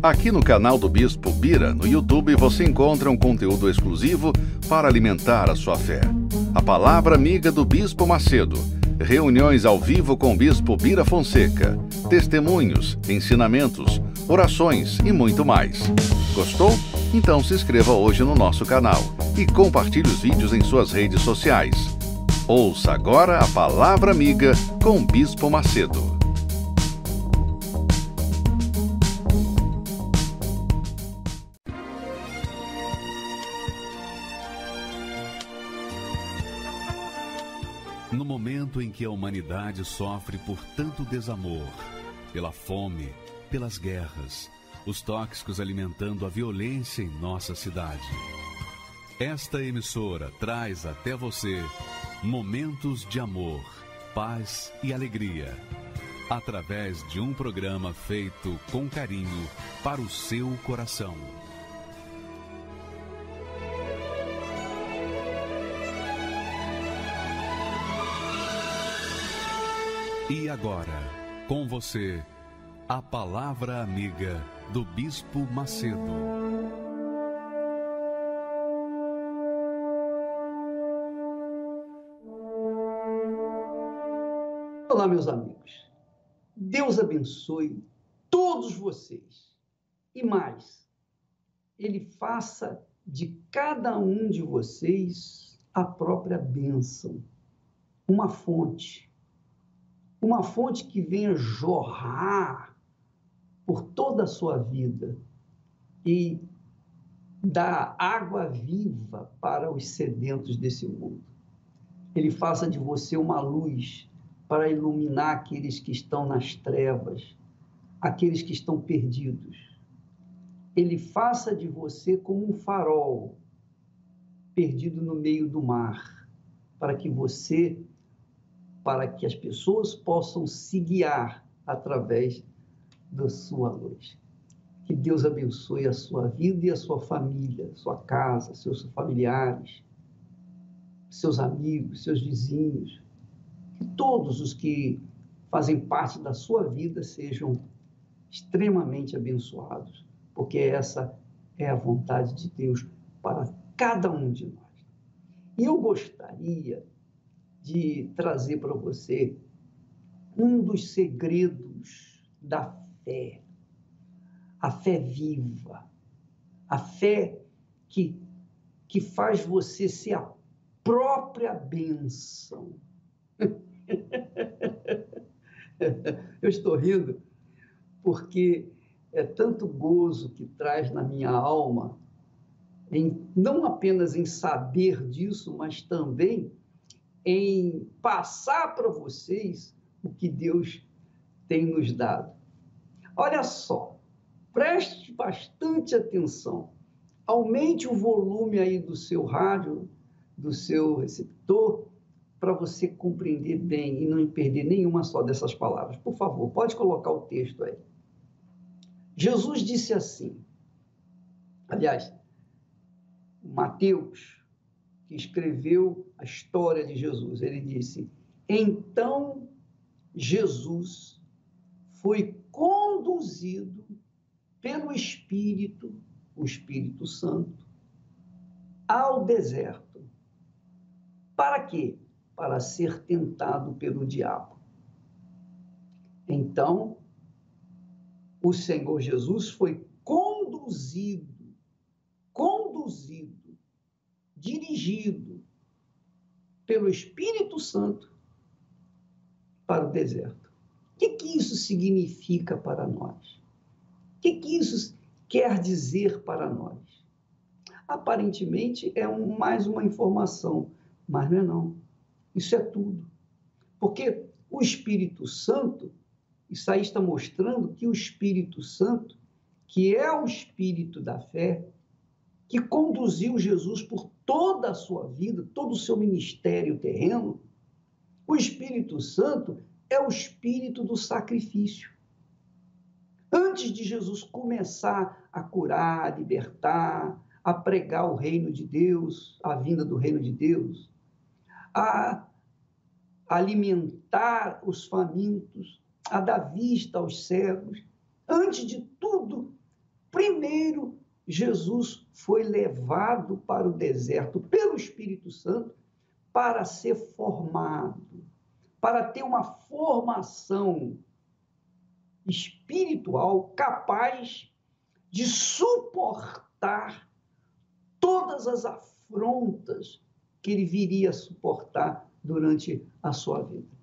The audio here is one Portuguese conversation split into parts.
Aqui no canal do Bispo Bira, no YouTube, você encontra um conteúdo exclusivo para alimentar a sua fé. A Palavra Amiga do Bispo Macedo, reuniões ao vivo com o Bispo Bira Fonseca, testemunhos, ensinamentos, orações e muito mais. Gostou? Então se inscreva hoje no nosso canal e compartilhe os vídeos em suas redes sociais. Ouça agora a Palavra Amiga com o Bispo Macedo. No momento em que a humanidade sofre por tanto desamor, pela fome, pelas guerras, os tóxicos alimentando a violência em nossa cidade, esta emissora traz até você momentos de amor, paz e alegria, através de um programa feito com carinho para o seu coração. E agora, com você, a Palavra Amiga do Bispo Macedo. Olá, meus amigos. Deus abençoe todos vocês. E mais, Ele faça de cada um de vocês a própria bênção, uma fonte que venha jorrar por toda a sua vida e dar água viva para os sedentos desse mundo. Ele faça de você uma luz para iluminar aqueles que estão nas trevas, aqueles que estão perdidos. Ele faça de você como um farol perdido no meio do mar, para que as pessoas possam se guiar através da sua luz. Que Deus abençoe a sua vida e a sua família, sua casa, seus familiares, seus amigos, seus vizinhos. Que todos os que fazem parte da sua vida sejam extremamente abençoados, porque essa é a vontade de Deus para cada um de nós. E eu gostaria de trazer para você um dos segredos da fé, a fé viva, a fé que faz você ser a própria bênção. Eu estou rindo porque é tanto gozo que traz na minha alma, não apenas em saber disso, mas também em passar para vocês o que Deus tem nos dado. Olha só, preste bastante atenção, aumente o volume aí do seu rádio, do seu receptor, para você compreender bem e não perder nenhuma só dessas palavras. Por favor, pode colocar o texto aí. Jesus disse assim, aliás, Mateus, que escreveu a história de Jesus, ele disse: então Jesus foi conduzido pelo Espírito, o Espírito Santo, ao deserto. Para quê? Para ser tentado pelo diabo. Então, o Senhor Jesus foi dirigido pelo Espírito Santo para o deserto. O que isso significa para nós? O que isso quer dizer para nós? Aparentemente é mais uma informação, mas não é não. Isso é tudo. Porque o Espírito Santo, isso aí está mostrando que o Espírito Santo, que é o Espírito da fé, que conduziu Jesus por toda a sua vida, todo o seu ministério terreno, o Espírito Santo é o Espírito do sacrifício. Antes de Jesus começar a curar, a libertar, a pregar o reino de Deus, a vinda do reino de Deus, a alimentar os famintos, a dar vista aos cegos, antes de tudo, Primeiro, Jesus foi levado para o deserto pelo Espírito Santo para ser formado, para ter uma formação espiritual capaz de suportar todas as afrontas que ele viria a suportar durante a sua vida.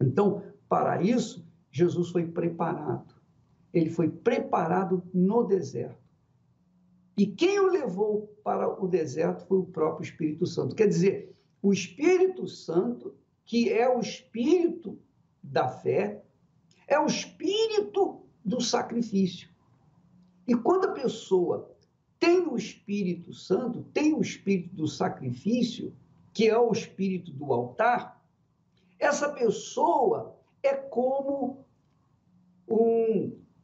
Então, para isso, Jesus foi preparado. Ele foi preparado no deserto. E quem o levou para o deserto foi o próprio Espírito Santo. Quer dizer, o Espírito Santo, que é o Espírito da fé, é o Espírito do sacrifício. E quando a pessoa tem o Espírito Santo, tem o Espírito do sacrifício, que é o Espírito do altar, essa pessoa é como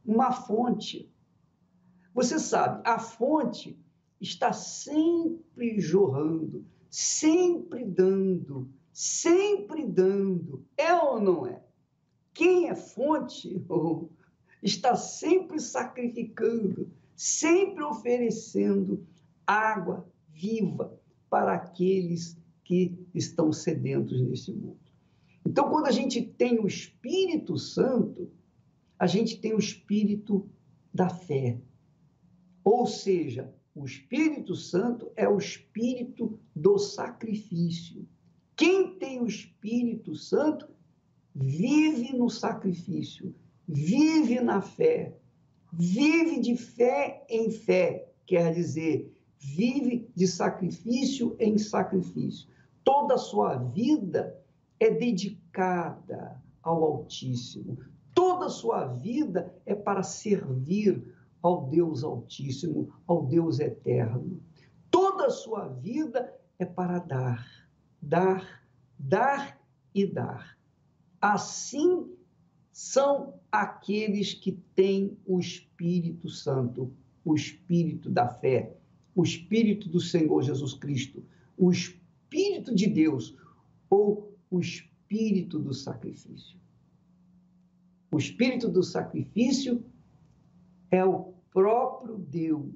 uma fonte. Você sabe, a fonte está sempre jorrando, sempre dando, sempre dando. É ou não é? Quem é fonte está sempre sacrificando, sempre oferecendo água viva para aqueles que estão sedentos nesse mundo. Então, quando a gente tem o Espírito Santo, a gente tem o Espírito da fé. Ou seja, o Espírito Santo é o Espírito do sacrifício. Quem tem o Espírito Santo vive no sacrifício, vive na fé, vive de fé em fé, quer dizer, vive de sacrifício em sacrifício. Toda a sua vida é dedicada ao Altíssimo. Toda a sua vida é para servir ao Deus Altíssimo, ao Deus Eterno. Toda a sua vida é para dar, dar, dar e dar. Assim são aqueles que têm o Espírito Santo, o Espírito da fé, o Espírito do Senhor Jesus Cristo, o Espírito de Deus ou o Espírito do sacrifício. O Espírito do sacrifício é o próprio Deus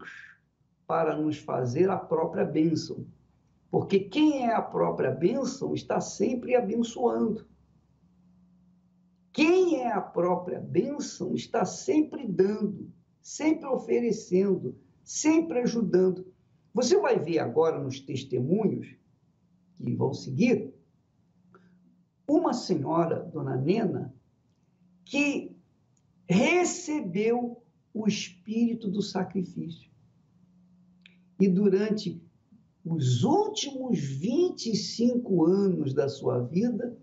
para nos fazer a própria bênção. Porque quem é a própria bênção está sempre abençoando. Quem é a própria bênção está sempre dando, sempre oferecendo, sempre ajudando. Você vai ver agora nos testemunhos que vão seguir, uma senhora, Dona Nena, que recebeu o espírito do sacrifício. E durante os últimos 25 anos da sua vida,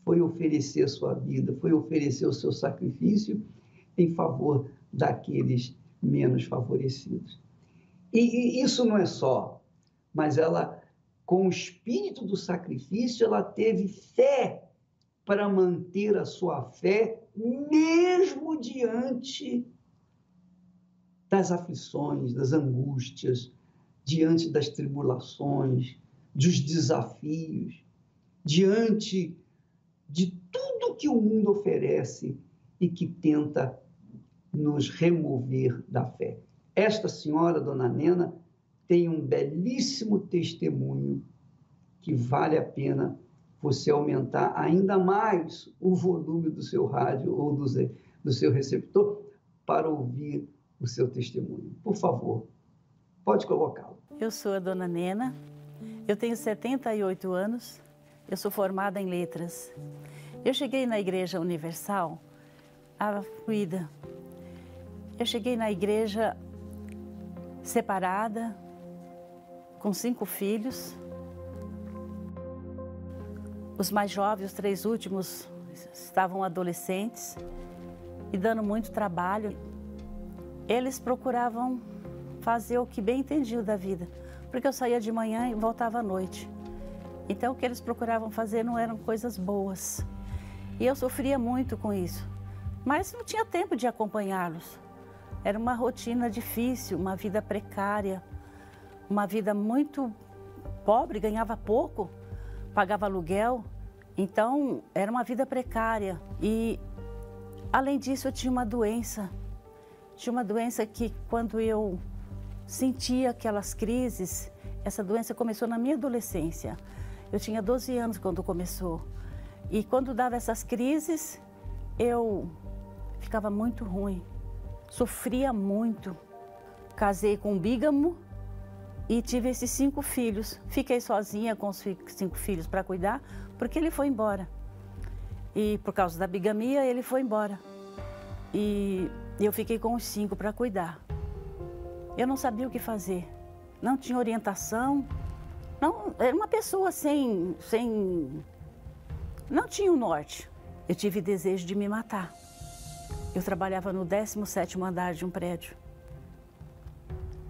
foi oferecer a sua vida, foi oferecer o seu sacrifício em favor daqueles menos favorecidos. E isso não é só, mas ela, com o espírito do sacrifício, ela teve fé para manter a sua fé, mesmo diante das aflições, das angústias, diante das tribulações, dos desafios, diante de tudo que o mundo oferece e que tenta nos remover da fé. Esta senhora, Dona Nena, tem um belíssimo testemunho que vale a pena você aumentar ainda mais o volume do seu rádio ou do seu receptor para ouvir o seu testemunho. Por favor, pode colocá-lo. Eu sou a Dona Nena, eu tenho 78 anos, eu sou formada em letras. Eu cheguei na Igreja Universal, aflida. Eu cheguei na igreja separada, com 5 filhos. Os mais jovens, os 3 últimos, estavam adolescentes e dando muito trabalho. Eles procuravam fazer o que bem entendiam da vida, porque eu saía de manhã e voltava à noite. Então, o que eles procuravam fazer não eram coisas boas. E eu sofria muito com isso, mas não tinha tempo de acompanhá-los. Era uma rotina difícil, uma vida precária, uma vida muito pobre, ganhava pouco, pagava aluguel. Então, era uma vida precária. E, além disso, eu tinha uma doença Tinha uma doença que, quando eu sentia aquelas crises, essa doença começou na minha adolescência. Eu tinha 12 anos quando começou. E quando dava essas crises, eu ficava muito ruim, sofria muito. Casei com um bígamo e tive esses 5 filhos. Fiquei sozinha com os 5 filhos para cuidar, porque ele foi embora. E por causa da bigamia, ele foi embora. E eu fiquei com os 5 para cuidar. Eu não sabia o que fazer, não tinha orientação, não, era uma pessoa não tinha um norte. Eu tive desejo de me matar. Eu trabalhava no 17º andar de um prédio.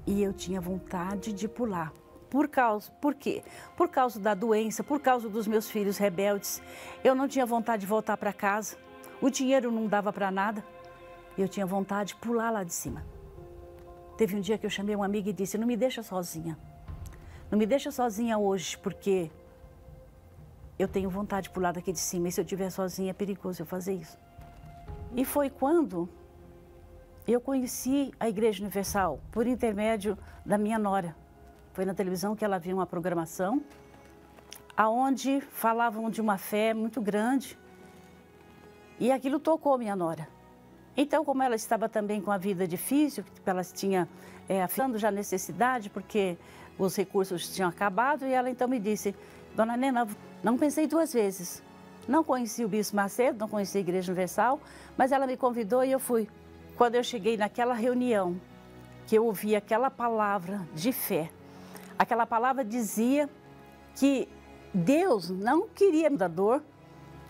E eu tinha vontade de pular. Por quê? Por causa da doença, por causa dos meus filhos rebeldes. Eu não tinha vontade de voltar para casa. O dinheiro não dava para nada. E eu tinha vontade de pular lá de cima. Teve um dia que eu chamei uma amiga e disse, não me deixa sozinha. Não me deixa sozinha hoje, porque eu tenho vontade de pular daqui de cima. E se eu estiver sozinha, é perigoso eu fazer isso. E foi quando eu conheci a Igreja Universal, por intermédio da minha nora. Foi na televisão que ela viu uma programação, aonde falavam de uma fé muito grande. E aquilo tocou minha nora. Então, como ela estava também com a vida difícil, ela tinha afetando já necessidade, porque os recursos tinham acabado, e ela então me disse, Dona Nena, não pensei 2 vezes. Não conheci o Bispo Macedo, não conheci a Igreja Universal, mas ela me convidou e eu fui. Quando eu cheguei naquela reunião, que eu ouvi aquela palavra de fé, aquela palavra dizia que Deus não queria me dar dor,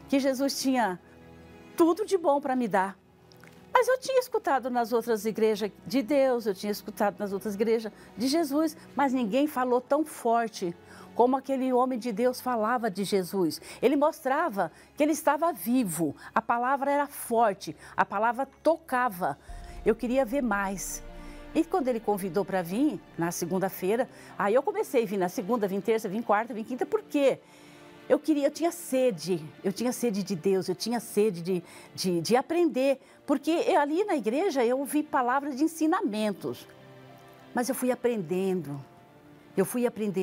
que Jesus tinha tudo de bom para me dar. Mas eu tinha escutado nas outras igrejas de Deus, eu tinha escutado nas outras igrejas de Jesus, mas ninguém falou tão forte como aquele homem de Deus falava de Jesus. Ele mostrava que ele estava vivo, a palavra era forte, a palavra tocava. Eu queria ver mais. E quando ele convidou para vir, na segunda-feira, aí eu comecei a vir na segunda, vim terça, vim quarta, vim quinta, por quê? Eu tinha sede de Deus, eu tinha sede de aprender, porque ali na igreja eu ouvi palavras de ensinamentos, mas eu fui aprendendo,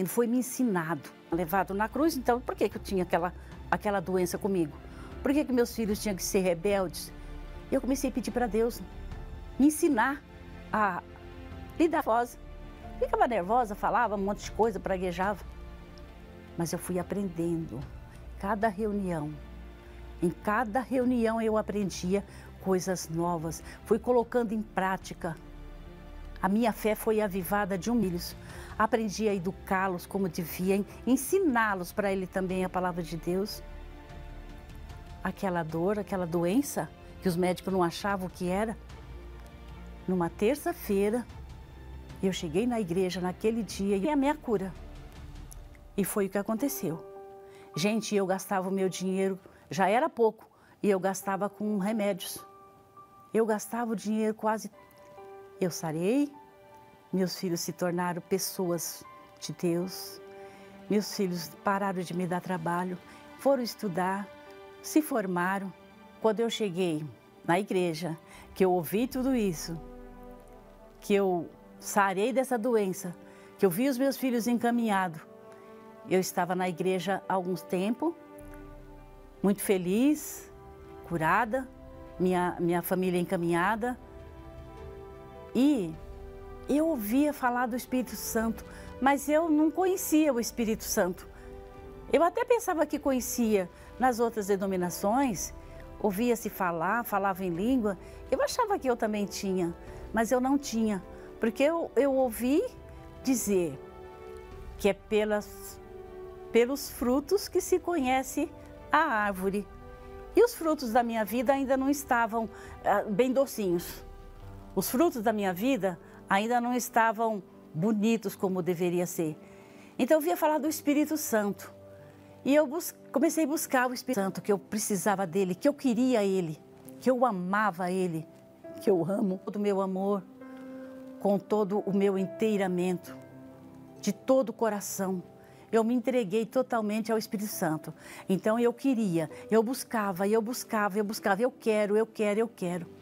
foi me ensinado, levado na cruz. Então, por que eu tinha aquela doença comigo? Por que meus filhos tinham que ser rebeldes? Eu comecei a pedir para Deus me ensinar a lidar nervosa. Ficava nervosa, falava um monte de coisa, praguejava. Mas eu fui aprendendo, cada reunião. Em cada reunião eu aprendia coisas novas, fui colocando em prática. A minha fé foi avivada de humilhos. Aprendi a educá-los como devia, ensiná-los para ele também a palavra de Deus. Aquela dor, aquela doença, que os médicos não achavam o que era. Numa terça-feira, eu cheguei na igreja naquele dia e a minha cura. E foi o que aconteceu. Gente, eu gastava o meu dinheiro, já era pouco, e eu gastava com remédios. Eu gastava o dinheiro quase... Eu sarei, meus filhos se tornaram pessoas de Deus, meus filhos pararam de me dar trabalho, foram estudar, se formaram. Quando eu cheguei na igreja, que eu ouvi tudo isso, que eu sarei dessa doença, que eu vi os meus filhos encaminhados, eu estava na igreja há algum tempo, muito feliz, curada, minha família encaminhada. E eu ouvia falar do Espírito Santo, mas eu não conhecia o Espírito Santo. Eu até pensava que conhecia nas outras denominações, ouvia-se falar, falava em língua. Eu achava que eu também tinha, mas eu não tinha, porque eu ouvi dizer que é pelos frutos que se conhece a árvore. E os frutos da minha vida ainda não estavam bem docinhos. Os frutos da minha vida ainda não estavam bonitos como deveria ser. Então eu via falar do Espírito Santo. E eu comecei a buscar o Espírito Santo, que eu precisava dele, que eu queria ele, que eu amava ele, que eu amo todo o meu amor, com todo o meu inteiramento, de todo o coração. Eu me entreguei totalmente ao Espírito Santo. Então eu queria, eu buscava, eu quero.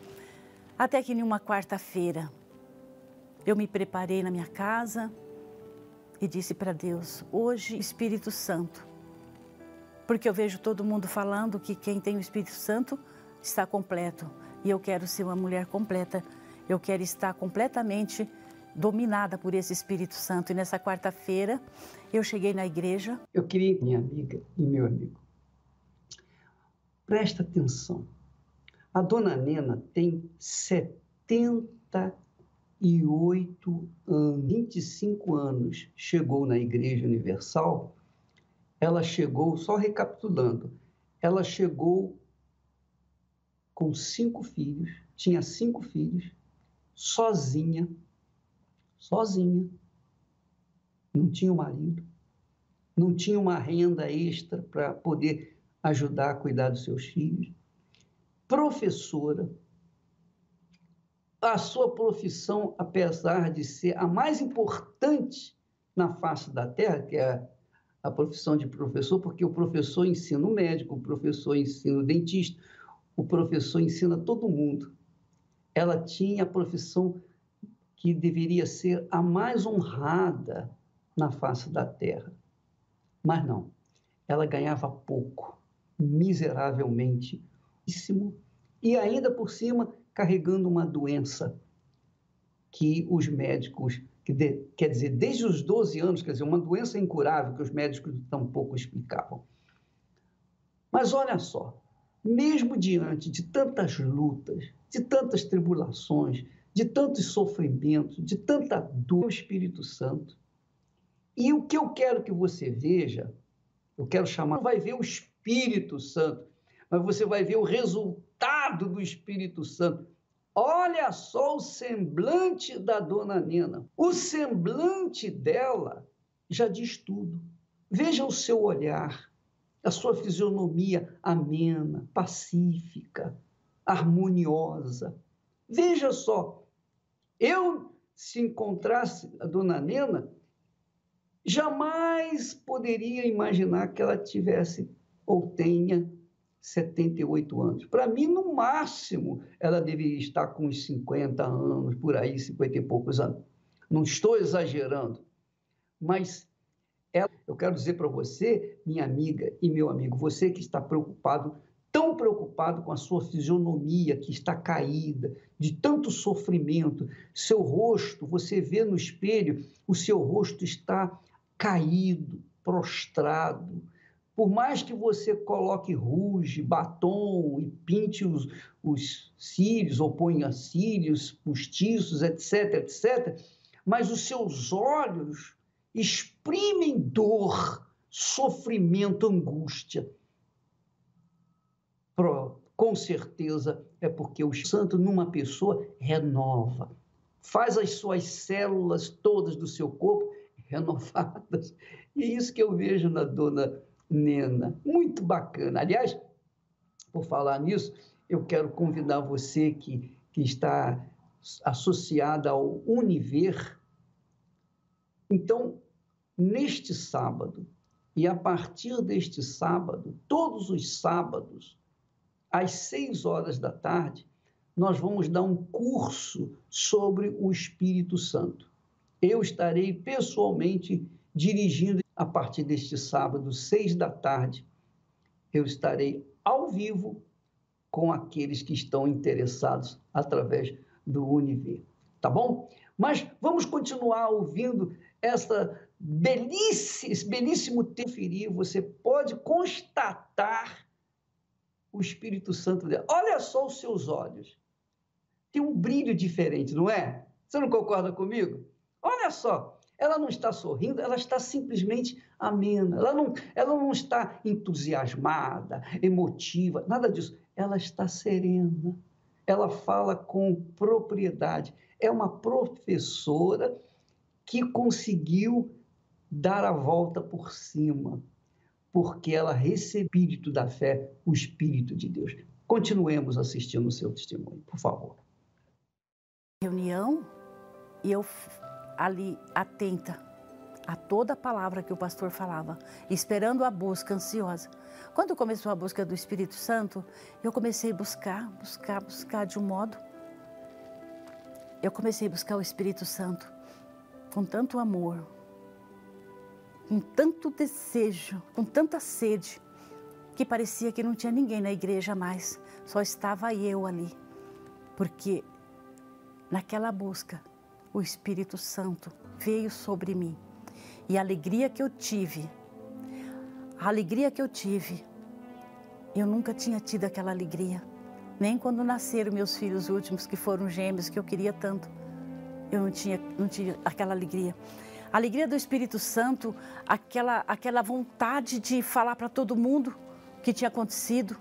Até que em uma quarta-feira, eu me preparei na minha casa e disse para Deus, hoje Espírito Santo, porque eu vejo todo mundo falando que quem tem o Espírito Santo está completo. E eu quero ser uma mulher completa, eu quero estar completamente dominada por esse Espírito Santo. E nessa quarta-feira, eu cheguei na igreja. Eu queria, minha amiga e meu amigo, presta atenção. A dona Nena tem 78 anos, 25 anos, chegou na Igreja Universal. Ela chegou, só recapitulando, ela chegou com 5 filhos, tinha 5 filhos, sozinha, não tinha um marido, não tinha uma renda extra para poder ajudar a cuidar dos seus filhos, professora. A sua profissão, apesar de ser a mais importante na face da terra, que é a profissão de professor, porque o professor ensina o médico, o professor ensina o dentista, o professor ensina todo mundo. Ela tinha a profissão que deveria ser a mais honrada na face da terra. Mas não, ela ganhava pouco, miseravelmente, e ainda por cima carregando uma doença que os médicos, quer dizer, desde os 12 anos, quer dizer, uma doença incurável que os médicos tampouco explicavam. Mas olha só, mesmo diante de tantas lutas, de tantas tribulações, de tantos sofrimentos, de tanta dor, o Espírito Santo. E o que eu quero que você veja, eu quero chamar, não vai ver o Espírito Santo, mas você vai ver o resultado do Espírito Santo. Olha só o semblante da dona Nena. O semblante dela já diz tudo. Veja o seu olhar, a sua fisionomia amena, pacífica, harmoniosa. Veja só, se encontrasse a dona Nena, jamais poderia imaginar que ela tivesse ou tenha 78 anos. Para mim, no máximo, ela deveria estar com uns 50 anos, por aí, 50 e poucos anos. Não estou exagerando, mas eu quero dizer para você, minha amiga e meu amigo, você que está preocupado, tão preocupado com a sua fisionomia que está caída, de tanto sofrimento, seu rosto, você vê no espelho, o seu rosto está caído, prostrado. Por mais que você coloque rouge, batom e pinte os cílios, ou ponha cílios postiços, etc., etc., mas os seus olhos exprimem dor, sofrimento, angústia. Com certeza é porque o Santo numa pessoa renova, faz as suas células todas do seu corpo renovadas. E é isso que eu vejo na dona Nena. Muito bacana. Aliás, por falar nisso, eu quero convidar você que está associada ao Univer. Então, neste sábado, e a partir deste sábado, todos os sábados, às 6 horas da tarde, nós vamos dar um curso sobre o Espírito Santo. Eu estarei pessoalmente dirigindo a partir deste sábado, 6 da tarde. Eu estarei ao vivo com aqueles que estão interessados através do Univer. Tá bom? Mas vamos continuar ouvindo esse belíssimo teferir. Você pode constatar o Espírito Santo dela. Olha só os seus olhos. Tem um brilho diferente, não é? Você não concorda comigo? Olha só, ela não está sorrindo, ela está simplesmente amena. Ela não está entusiasmada, emotiva, nada disso. Ela está serena. Ela fala com propriedade. É uma professora que conseguiu dar a volta por cima, porque ela recebeu o Espírito da fé, o Espírito de Deus. Continuemos assistindo o seu testemunho, por favor. Reunião, e eu ali atenta a toda a palavra que o pastor falava, esperando a busca, ansiosa. Quando começou a busca do Espírito Santo, eu comecei a buscar de um modo eu comecei a buscar o Espírito Santo com tanto amor, com tanto desejo, com tanta sede, que parecia que não tinha ninguém na igreja mais, só estava eu ali. Porque naquela busca, o Espírito Santo veio sobre mim. E a alegria que eu tive, eu nunca tinha tido aquela alegria. Nem quando nasceram meus filhos últimos, que foram gêmeos, que eu queria tanto. Eu não tinha aquela alegria. A alegria do Espírito Santo, aquela vontade de falar para todo mundo o que tinha acontecido.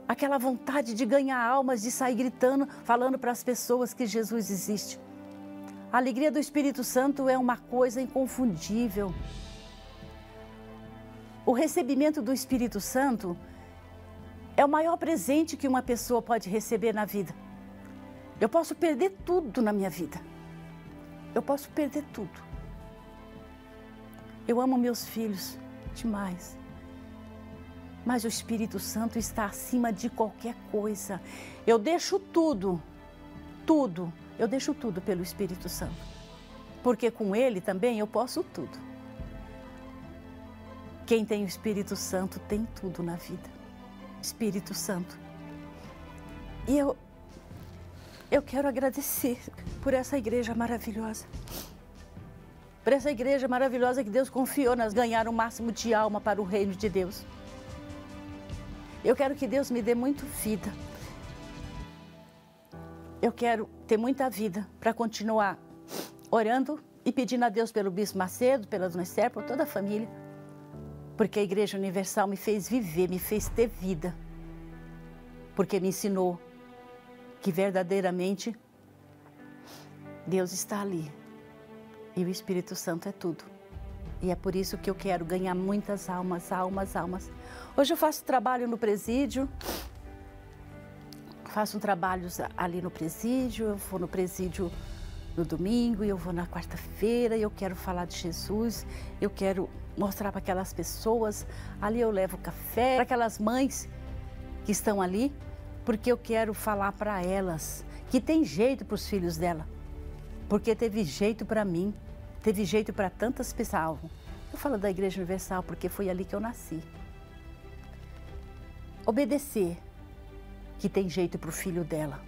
Aquela vontade de ganhar almas, de sair gritando, falando para as pessoas que Jesus existe. A alegria do Espírito Santo é uma coisa inconfundível. O recebimento do Espírito Santo é o maior presente que uma pessoa pode receber na vida. Eu posso perder tudo na minha vida. Eu posso perder tudo. Eu amo meus filhos demais. Mas o Espírito Santo está acima de qualquer coisa. Eu deixo tudo, eu deixo tudo pelo Espírito Santo. Porque com Ele também eu posso tudo. Quem tem o Espírito Santo tem tudo na vida. Espírito Santo. E eu quero agradecer por essa igreja maravilhosa. Por essa igreja maravilhosa que Deus confiou nas ganhar o máximo de alma para o reino de Deus. Eu quero que Deus me dê muito vida. Eu quero ter muita vida para continuar orando e pedindo a Deus pelo Bispo Macedo, pela Dona Esther, por toda a família. Porque a Igreja Universal me fez viver, me fez ter vida. Porque me ensinou que verdadeiramente Deus está ali. E o Espírito Santo é tudo. E é por isso que eu quero ganhar muitas almas. Hoje eu faço trabalho no presídio. Faço trabalhos ali no presídio. Eu vou no presídio no domingo, eu vou na quarta-feira. Eu quero falar de Jesus. Eu quero mostrar para aquelas pessoas. Ali eu levo café para aquelas mães que estão ali. Porque eu quero falar para elas que tem jeito para os filhos dela. Porque teve jeito para mim. Teve jeito para tantas pessoas. Eu falo da Igreja Universal porque foi ali que eu nasci. Obedecer, que tem jeito para o filho dela.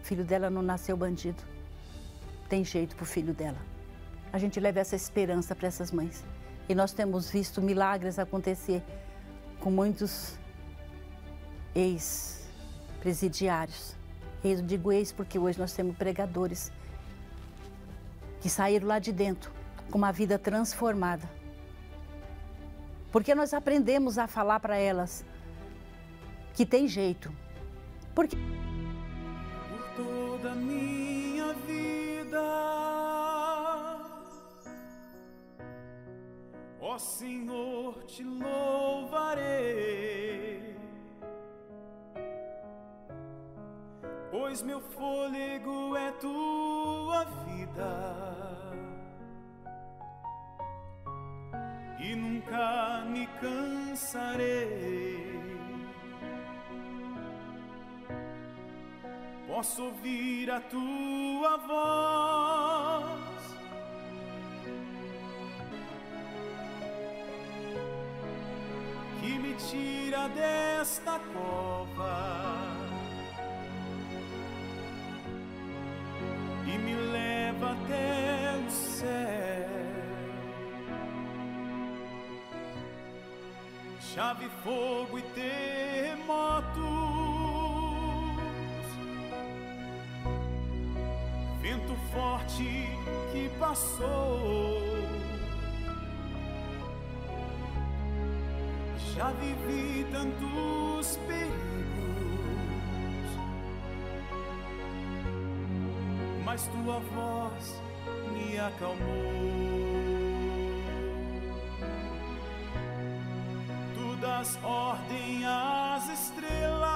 O filho dela não nasceu bandido. Tem jeito para o filho dela. A gente leva essa esperança para essas mães. E nós temos visto milagres acontecer com muitos ex-presidiários. Eu digo ex porque hoje nós temos pregadores que saíram lá de dentro com uma vida transformada. Porque nós aprendemos a falar para elas que tem jeito. Porque por toda a minha vida, ó Senhor, te louvarei, pois meu fôlego é tua vida. E nunca me cansarei. Posso ouvir a tua voz, que me tira desta cova e me leva até o céu. Chave, fogo e terremotos, vento forte que passou. Já vivi tantos perigos, mas tua voz me acalmou. Das ordem às estrelas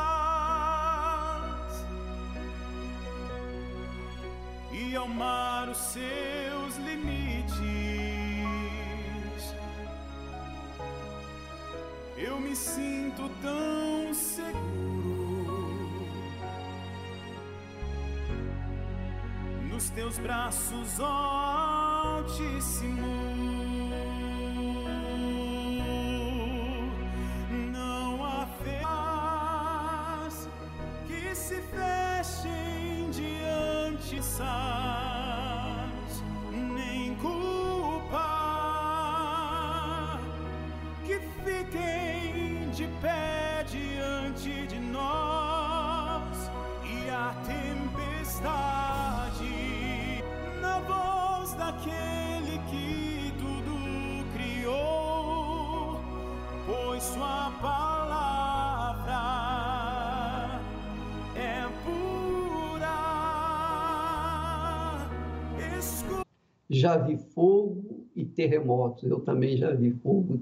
e ao mar os seus limites. Eu me sinto tão seguro, nos teus braços, ó Altíssimo. Não há fez que se fechem diante nem culpa que fiquem de pé diante de nós, e a tempestade na voz daquele que tudo criou, pois sua palavra é pura. Já vi fogo e terremotos. Eu também já vi fogo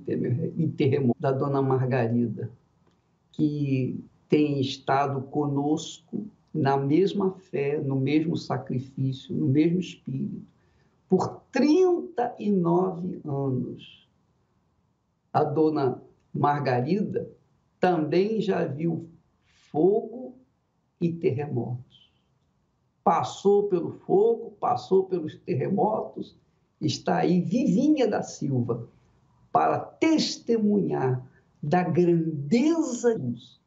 e terremotos. Da dona Margarida, que tem estado conosco na mesma fé, no mesmo sacrifício, no mesmo espírito, por 39 anos. A dona Margarida também já viu fogo e terremotos. Passou pelo fogo, passou pelos terremotos, está aí vivinha da Silva para testemunhar da grandeza de Deus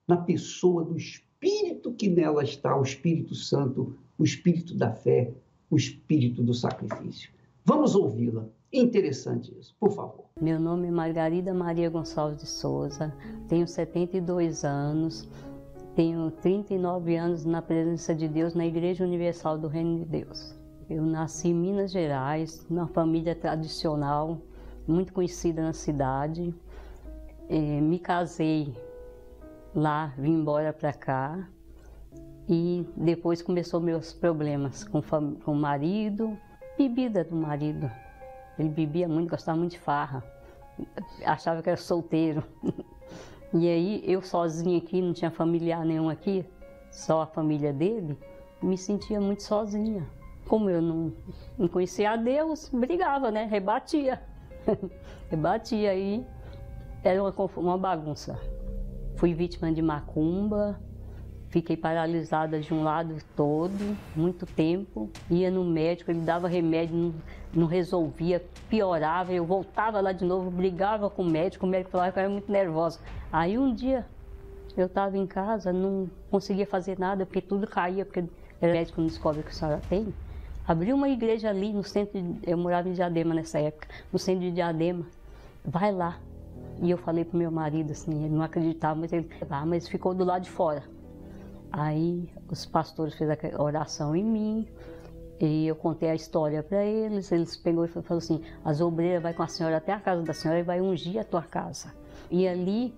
na pessoa do Espírito que nela está, o Espírito Santo, o Espírito da fé, o Espírito do sacrifício. Vamos ouvi-la. Interessante isso, por favor. Meu nome é Margarida Maria Gonçalves de Souza, tenho 72 anos, tenho 39 anos na presença de Deus na Igreja Universal do Reino de Deus. Eu nasci em Minas Gerais, numa família tradicional, muito conhecida na cidade. Me casei lá, vim embora para cá e depois começou meus problemas com o marido, bebida do marido. Ele bebia muito, gostava muito de farra, achava que era solteiro. E aí eu sozinha aqui, não tinha familiar nenhum aqui, só a família dele, me sentia muito sozinha. Como eu não conhecia a Deus, brigava, né? Rebatia. Rebatia aí, era uma bagunça. Fui vítima de macumba, fiquei paralisada de um lado todo, muito tempo. Ia no médico, ele dava remédio, não resolvia, piorava. Eu voltava lá de novo, brigava com o médico falava que eu era muito nervosa. Aí um dia eu estava em casa, não conseguia fazer nada, porque tudo caía, porque o médico não descobre o que a senhora tem. Abriu uma igreja ali no centro, eu morava em Diadema nessa época, no centro de Diadema, vai lá. E eu falei pro meu marido assim, ele não acreditava, mas ficou do lado de fora. Aí os pastores fizeram a oração em mim, e eu contei a história para eles pegou e falou assim, as obreiras vai com a senhora até a casa da senhora e vai ungir a tua casa. E ali,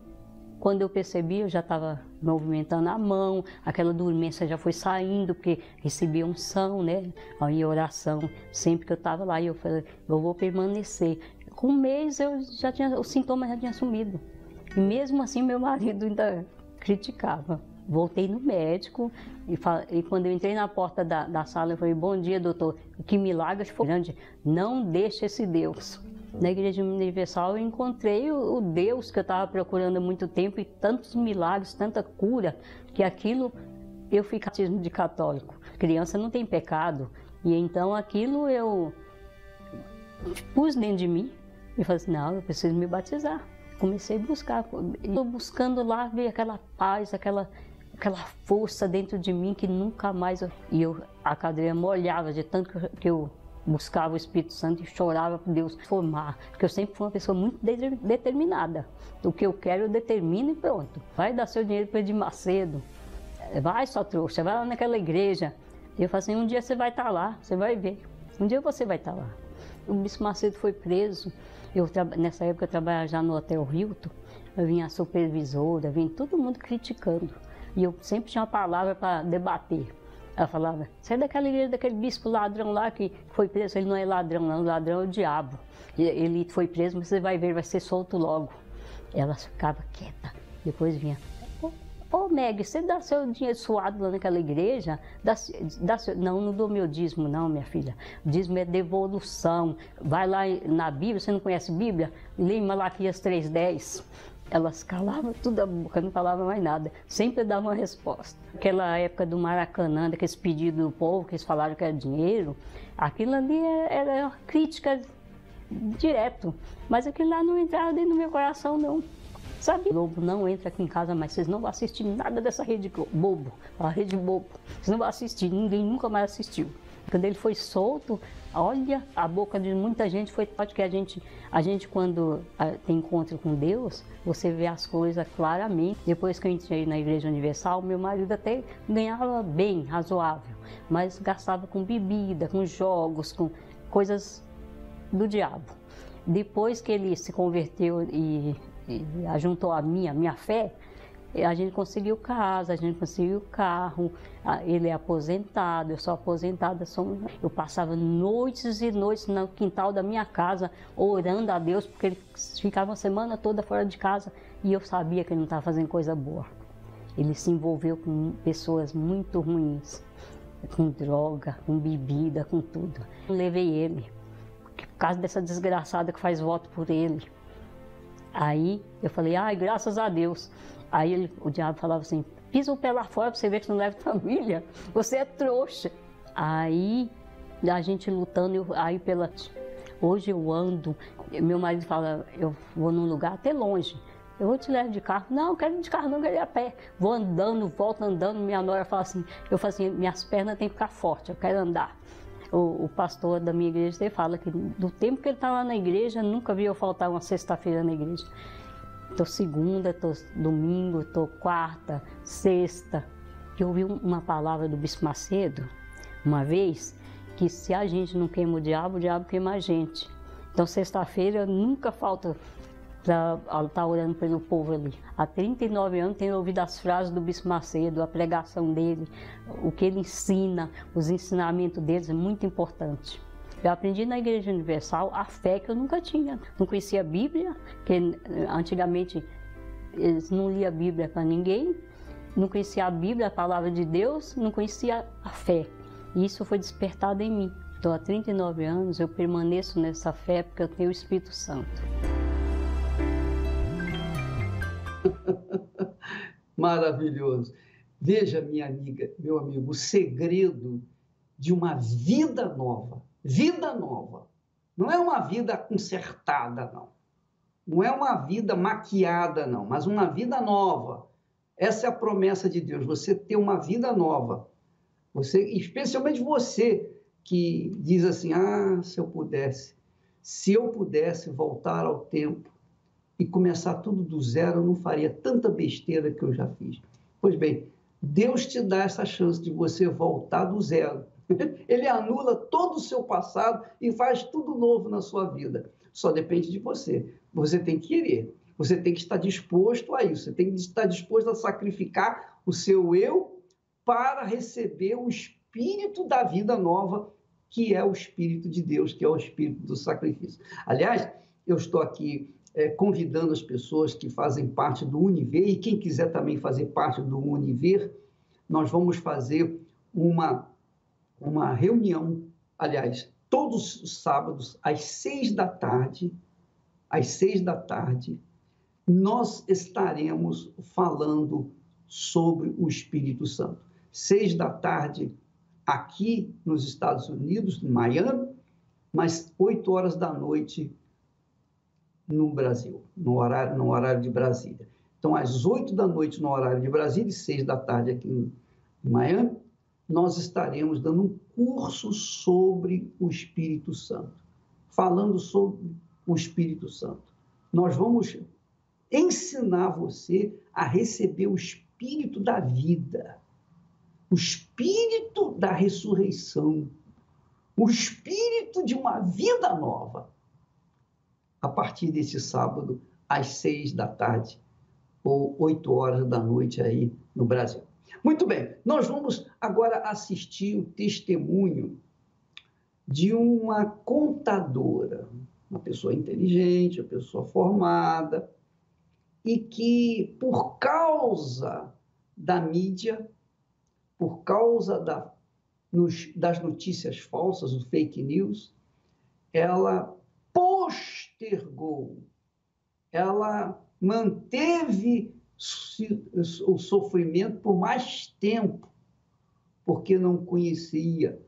quando eu percebi, eu já estava movimentando a mão, aquela dormência já foi saindo, porque recebia unção, né? Aí oração, sempre que eu estava lá, eu falei, eu vou permanecer. Com um mês, os sintomas já tinham sumido. E mesmo assim, meu marido ainda criticava. Voltei no médico e quando eu entrei na porta da sala, eu falei, bom dia, doutor, que milagre foi grande, não deixe esse Deus. Na Igreja Universal eu encontrei o Deus que eu estava procurando há muito tempo e tantos milagres, tanta cura, que aquilo eu fui batismo de católico. Criança não tem pecado, e então aquilo eu pus dentro de mim e falei assim, não, eu preciso me batizar. Comecei a buscar, estou buscando lá, ver aquela paz, aquela força dentro de mim que nunca mais... A cadeira molhava de tanto que eu buscava o Espírito Santo e chorava por Deus formar, porque eu sempre fui uma pessoa muito determinada. O que eu quero eu determino e pronto. Vai dar seu dinheiro para Edir Macedo, vai só trouxa, vai lá naquela igreja. E eu falei assim, um dia você vai estar lá, você vai ver, um dia você vai estar lá. O Bispo Macedo foi preso, nessa época eu trabalhava já no Hotel Hilton, eu vinha a supervisora, vinha todo mundo criticando. E eu sempre tinha uma palavra para debater. Ela falava, você é daquela igreja, daquele bispo ladrão lá que foi preso. Ele não é ladrão, não, o ladrão é o diabo. Ele foi preso, mas você vai ver, vai ser solto logo. Ela ficava quieta, depois vinha, ô Meg, você dá seu dinheiro suado lá naquela igreja? Não dou meu dízimo não, minha filha. O dízimo é devolução. Vai lá na Bíblia, você não conhece Bíblia? Lê em Malaquias 3:10. Elas calavam tudo a boca, não falavam mais nada. Sempre davam uma resposta. Aquela época do Maracanã, daqueles pedidos do povo, que eles falaram que era dinheiro, aquilo ali era crítica direto. Mas aquilo lá não entrava dentro do meu coração, não. Sabe? O Lobo não entra aqui em casa, mas vocês não vão assistir nada dessa rede bobo. A rede bobo. Vocês não vão assistir, ninguém nunca mais assistiu. Quando ele foi solto, olha, a boca de muita gente foi forte, que a gente quando tem encontro com Deus, você vê as coisas claramente. Depois que eu entrei na Igreja Universal, meu marido até ganhava bem, razoável, mas gastava com bebida, com jogos, com coisas do diabo. Depois que ele se converteu e ajuntou a minha fé, a gente conseguiu casa, a gente conseguiu carro, ele é aposentado, eu sou aposentada. Eu passava noites e noites no quintal da minha casa orando a Deus, porque ele ficava a semana toda fora de casa e eu sabia que ele não estava fazendo coisa boa. Ele se envolveu com pessoas muito ruins, com droga, com bebida, com tudo. Eu levei ele, por causa dessa desgraçada que faz voto por ele. Aí eu falei, ai, graças a Deus. Aí o diabo falava assim, pisa o pé lá fora pra você ver que você não leva família, você é trouxa. Aí a gente lutando, hoje eu ando, meu marido fala, eu vou num lugar até longe, eu vou te levar de carro. Não, eu quero ir de carro não, eu quero ir a pé. Vou andando, volto andando, minha nora fala assim, eu falo assim, minhas pernas têm que ficar fortes, eu quero andar. O pastor da minha igreja ele fala que do tempo que ele está lá na igreja, nunca viu eu faltar uma sexta-feira na igreja. Estou segunda, estou domingo, estou quarta, sexta. Eu ouvi uma palavra do Bispo Macedo, uma vez, que se a gente não queima o diabo queima a gente. Então sexta-feira nunca falta para estar orando pelo povo ali. Há 39 anos tenho ouvido as frases do Bispo Macedo, a pregação dele, o que ele ensina, os ensinamentos deles é muito importante. Eu aprendi na Igreja Universal a fé que eu nunca tinha. Não conhecia a Bíblia, que antigamente eles não liam a Bíblia para ninguém, não conhecia a Bíblia, a palavra de Deus, não conhecia a fé. E isso foi despertado em mim. Então há 39 anos eu permaneço nessa fé porque eu tenho o Espírito Santo. Maravilhoso. Veja, minha amiga, meu amigo, o segredo de uma vida nova. Vida nova. Não é uma vida consertada, não. Não é uma vida maquiada, não, mas uma vida nova. Essa é a promessa de Deus, você ter uma vida nova. Você, especialmente você que diz assim, se eu pudesse voltar ao tempo e começar tudo do zero, eu não faria tanta besteira que eu já fiz. Pois bem, Deus te dá essa chance de você voltar do zero. Ele anula todo o seu passado e faz tudo novo na sua vida. Só depende de você. Você tem que querer. Você tem que estar disposto a isso. Você tem que estar disposto a sacrificar o seu eu para receber o espírito da vida nova, que é o Espírito de Deus, que é o espírito do sacrifício. Aliás, eu estou aqui convidando as pessoas que fazem parte do Univer, e quem quiser também fazer parte do Univer, nós vamos fazer uma reunião, aliás, todos os sábados, às 6h, nós estaremos falando sobre o Espírito Santo. 6h aqui nos Estados Unidos, em Miami, mas 8h no Brasil, no horário de Brasília. Então, às 8h no horário de Brasília e 6h aqui em Miami, nós estaremos dando um curso sobre o Espírito Santo, falando sobre o Espírito Santo. Nós vamos ensinar você a receber o Espírito da vida, o Espírito da ressurreição, o Espírito de uma vida nova, a partir desse sábado, às 6h ou 8h aí no Brasil. Muito bem, nós vamos agora assistir o testemunho de uma contadora, uma pessoa inteligente, uma pessoa formada, e que, por causa da mídia, por causa das notícias falsas, do fake news, ela postergou, ela manteve o sofrimento por mais tempo, porque não conhecia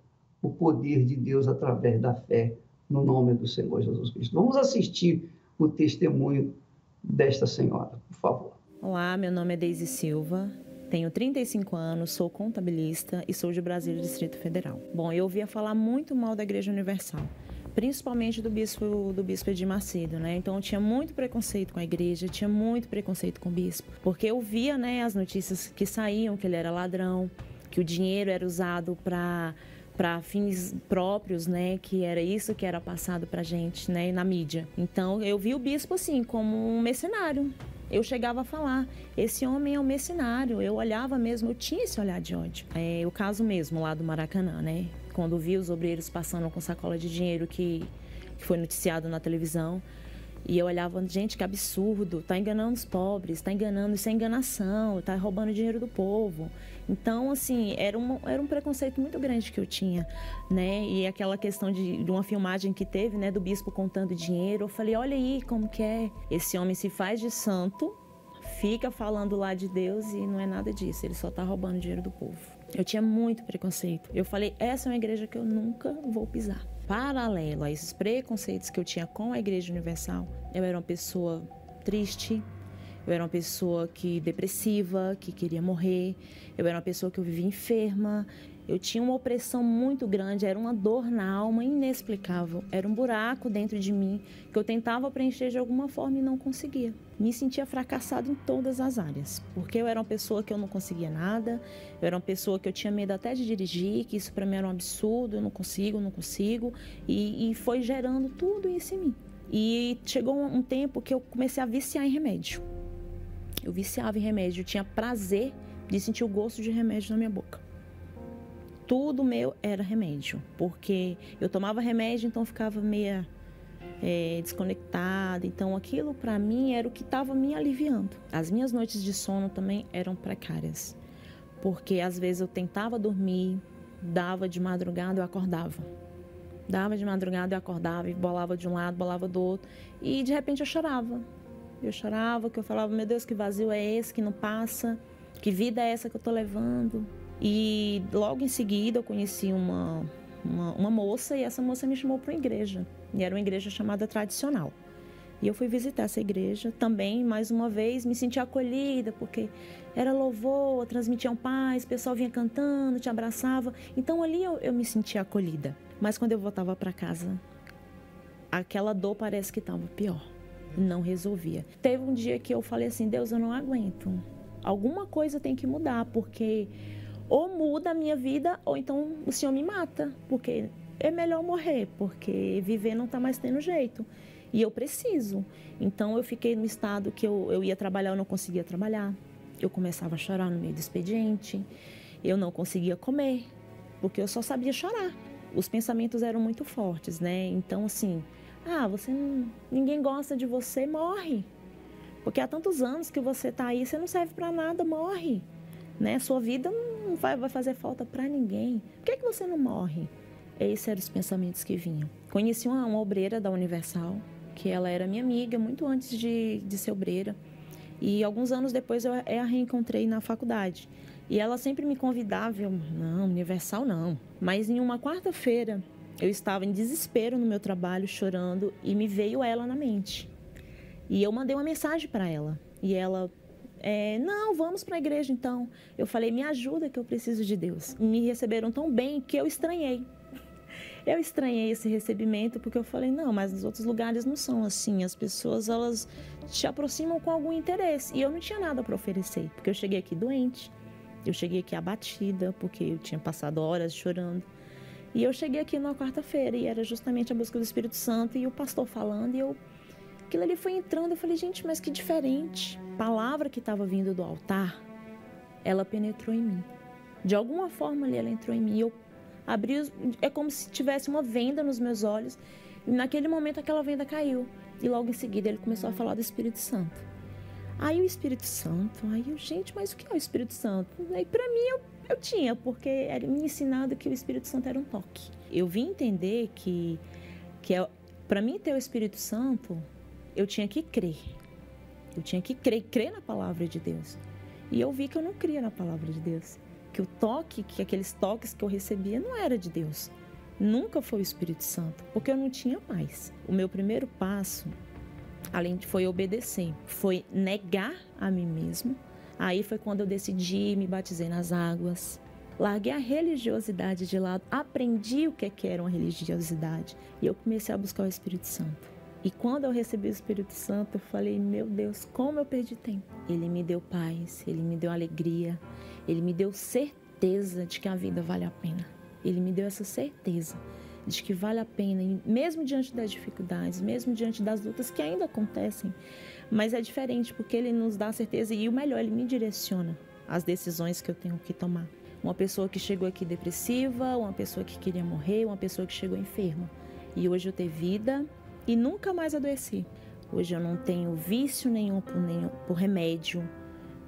o poder de Deus através da fé no nome do Senhor Jesus Cristo. Vamos assistir o testemunho desta senhora, por favor. Olá, meu nome é Deise Silva, tenho 35 anos, sou contabilista e sou de Brasília, Distrito Federal. Bom, eu ouvia falar muito mal da Igreja Universal, principalmente do bispo Edir Macedo, né? Então eu tinha muito preconceito com a igreja, tinha muito preconceito com o bispo, porque eu via, né, as notícias que saíam, que ele era ladrão, que o dinheiro era usado para fins próprios, né, que era isso que era passado pra gente, né, na mídia. Então eu vi o bispo assim como um mercenário. Eu chegava a falar, esse homem é um mercenário. Eu olhava mesmo, eu tinha esse olhar de ódio. O caso mesmo lá do Maracanã, né, quando vi os obreiros passando com sacola de dinheiro que foi noticiado na televisão. E eu olhava, gente, que absurdo, tá enganando os pobres, tá enganando, isso é enganação, tá roubando dinheiro do povo. Então, assim, era um preconceito muito grande que eu tinha, né? E aquela questão de uma filmagem que teve, né, do bispo contando dinheiro, eu falei, olha aí como que é, esse homem se faz de santo, fica falando lá de Deus e não é nada disso, ele só tá roubando dinheiro do povo. Eu tinha muito preconceito. Eu falei, essa é uma igreja que eu nunca vou pisar. Paralelo a esses preconceitos que eu tinha com a Igreja Universal, eu era uma pessoa triste, eu era uma pessoa depressiva, que queria morrer, eu era uma pessoa que eu vivia enferma, eu tinha uma opressão muito grande, era uma dor na alma inexplicável, era um buraco dentro de mim que eu tentava preencher de alguma forma e não conseguia. Me sentia fracassada em todas as áreas, porque eu era uma pessoa que eu não conseguia nada, eu era uma pessoa que eu tinha medo até de dirigir, que isso para mim era um absurdo, eu não consigo, e foi gerando tudo isso em mim. E chegou um tempo que eu comecei a viciar em remédio. Eu viciava em remédio, eu tinha prazer de sentir o gosto de remédio na minha boca. Tudo meu era remédio, porque eu tomava remédio, então ficava meia desconectada. Então aquilo para mim era o que estava me aliviando. As minhas noites de sono também eram precárias, porque às vezes eu tentava dormir, dava de madrugada, eu acordava. Dava de madrugada, eu acordava e bolava de um lado, bolava do outro, e de repente eu chorava. Eu chorava, que eu falava, meu Deus, que vazio é esse que não passa? Que vida é essa que eu tô levando? E logo em seguida eu conheci uma moça, e essa moça me chamou para uma igreja. E era uma igreja chamada Tradicional. E eu fui visitar essa igreja também, mais uma vez, me senti acolhida, porque era louvor, transmitiam paz, o pessoal vinha cantando, te abraçava. Então ali eu me sentia acolhida. Mas quando eu voltava para casa, aquela dor parece que estava pior. Não resolvia. Teve um dia que eu falei assim, Deus, eu não aguento. Alguma coisa tem que mudar, porque ou muda a minha vida, ou então o Senhor me mata, porque é melhor morrer, porque viver não está mais tendo jeito. E eu preciso. Então eu fiquei no estado que eu ia trabalhar, eu não conseguia trabalhar. Eu começava a chorar no meio do expediente. Eu não conseguia comer, porque eu só sabia chorar. Os pensamentos eram muito fortes, né? Então, assim, ninguém gosta de você, morre. Porque há tantos anos que você está aí, você não serve para nada, morre. Né? Sua vida não vai fazer falta para ninguém. Por que você não morre? Esses eram os pensamentos que vinham. Conheci uma obreira da Universal, que ela era minha amiga muito antes de ser obreira. E alguns anos depois eu a reencontrei na faculdade. E ela sempre me convidava, não, Universal não. Mas em uma quarta-feira, eu estava em desespero no meu trabalho, chorando, e me veio ela na mente. E eu mandei uma mensagem para ela. E ela, não, vamos para a igreja então. Eu falei, me ajuda que eu preciso de Deus. Me receberam tão bem que eu estranhei. Eu estranhei esse recebimento porque eu falei, não, mas nos outros lugares não são assim. As pessoas, elas te aproximam com algum interesse. E eu não tinha nada para oferecer, porque eu cheguei aqui doente. Eu cheguei aqui abatida, porque eu tinha passado horas chorando. E eu cheguei aqui numa quarta-feira e era justamente a busca do Espírito Santo e o pastor falando e aquilo ali foi entrando. Eu falei, gente, mas que diferente. A palavra que estava vindo do altar, ela penetrou em mim. De alguma forma ali ela entrou em mim. Eu abri, é como se tivesse uma venda nos meus olhos. E naquele momento aquela venda caiu. E logo em seguida ele começou a falar do Espírito Santo. Aí o Espírito Santo, gente, mas o que é o Espírito Santo? Aí para mim eu tinha, porque era me ensinado que o Espírito Santo era um toque. Eu vim entender que para mim ter o Espírito Santo, eu tinha que crer. Eu tinha que crer na palavra de Deus. E eu vi que eu não cria na palavra de Deus. Que aqueles toques que eu recebia não era de Deus. Nunca foi o Espírito Santo, porque eu não tinha mais. O meu primeiro passo, além de foi obedecer, foi negar a mim mesmo. Aí foi quando eu decidi, me batizei nas águas. Larguei a religiosidade de lado, aprendi o que era uma religiosidade. E eu comecei a buscar o Espírito Santo. E quando eu recebi o Espírito Santo, eu falei, meu Deus, como eu perdi tempo. Ele me deu paz, ele me deu alegria, ele me deu certeza de que a vida vale a pena. Ele me deu essa certeza de que vale a pena, mesmo diante das dificuldades, mesmo diante das lutas que ainda acontecem. Mas é diferente, porque ele nos dá certeza e o melhor, ele me direciona as decisões que eu tenho que tomar. Uma pessoa que chegou aqui depressiva, uma pessoa que queria morrer, uma pessoa que chegou enferma. E hoje eu tenho vida e nunca mais adoeci. Hoje eu não tenho vício nenhum por remédio,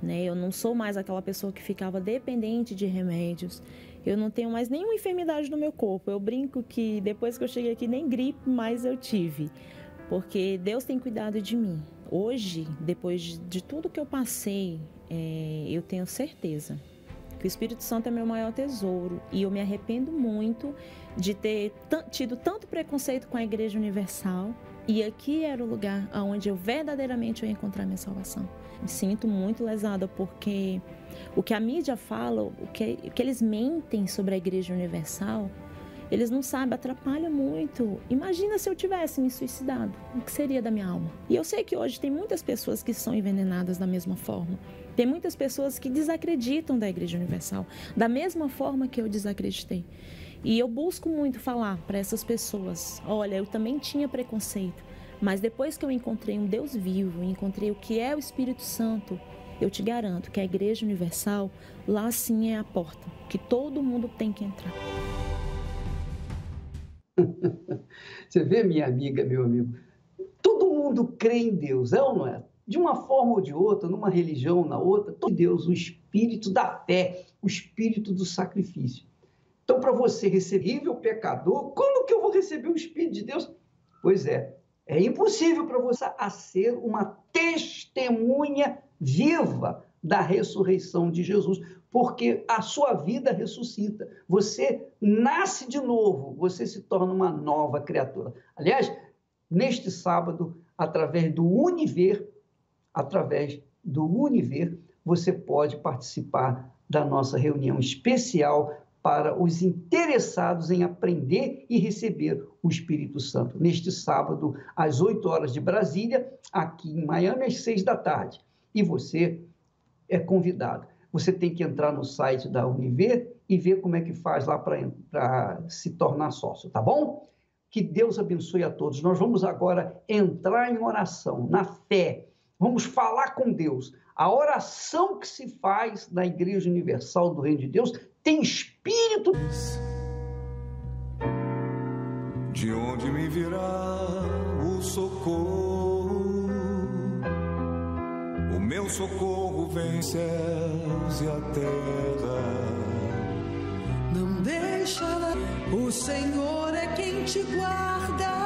né? Eu não sou mais aquela pessoa que ficava dependente de remédios. Eu não tenho mais nenhuma enfermidade no meu corpo. Eu brinco que depois que eu cheguei aqui, nem gripe mais eu tive. Porque Deus tem cuidado de mim. Hoje, depois de tudo que eu passei, eu tenho certeza que o Espírito Santo é meu maior tesouro. E eu me arrependo muito de ter tido tanto preconceito com a Igreja Universal. E aqui era o lugar onde eu verdadeiramente ia encontrar minha salvação. Me sinto muito lesada porque o que a mídia fala, o que eles mentem sobre a Igreja Universal, eles não sabem, atrapalha muito. Imagina se eu tivesse me suicidado, o que seria da minha alma? E eu sei que hoje tem muitas pessoas que são envenenadas da mesma forma. Tem muitas pessoas que desacreditam da Igreja Universal, da mesma forma que eu desacreditei. E eu busco muito falar para essas pessoas, olha, eu também tinha preconceito, mas depois que eu encontrei um Deus vivo, encontrei o que é o Espírito Santo, eu te garanto que a Igreja Universal, lá sim é a porta, que todo mundo tem que entrar. Você vê, minha amiga, meu amigo, todo mundo crê em Deus, é ou não é? De uma forma ou de outra, numa religião ou na outra, todo Deus, o espírito da fé, o espírito do sacrifício. Então, para você receber o pecador, como que eu vou receber o Espírito de Deus? Pois é impossível para você ser uma testemunha viva da ressurreição de Jesus, porque a sua vida ressuscita. Você nasce de novo, você se torna uma nova criatura. Aliás, neste sábado, através do Univer, você pode participar da nossa reunião especial para os interessados em aprender e receber o Espírito Santo. Neste sábado, às 8 horas de Brasília, aqui em Miami, às 6 da tarde. E você é convidado. Você tem que entrar no site da Univer e ver como é que faz lá para se tornar sócio, tá bom? Que Deus abençoe a todos. Nós vamos agora entrar em oração, na fé. Vamos falar com Deus. A oração que se faz na Igreja Universal do Reino de Deus tem espírito. De onde me virá o socorro? O meu socorro vem céus e a terra. Não deixa, o Senhor é quem te guarda.